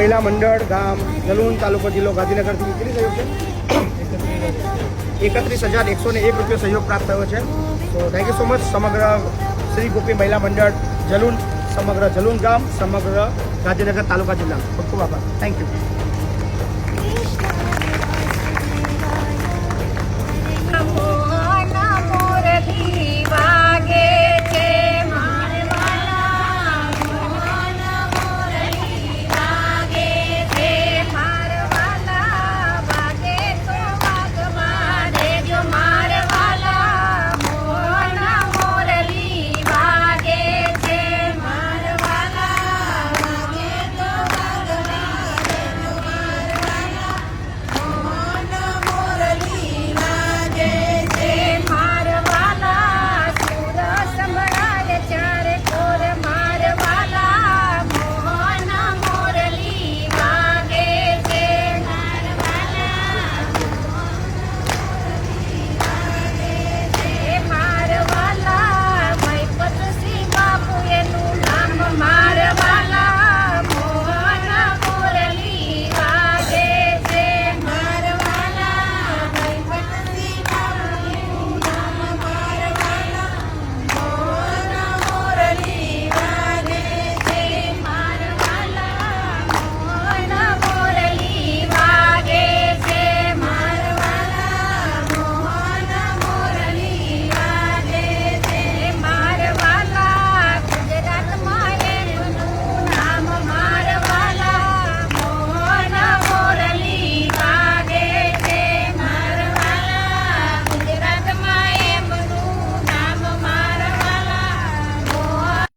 મહિલા મંડળ ગામ જલુન તાલુકો જિલ્લો ગાંધીનગરથી કેટલી સહયોગ છે? 31,101 રૂપિયા સહયોગ પ્રાપ્ત થયો છે. તો થેન્ક યુ સો મચ સમગ્ર શ્રી ગોપી મહિલા મંડળ જલુન, સમગ્ર જલુન ગામ, સમગ્ર ગાંધીનગર તાલુકા જિલ્લા. ખૂબ ખૂબ આભાર. Thank you.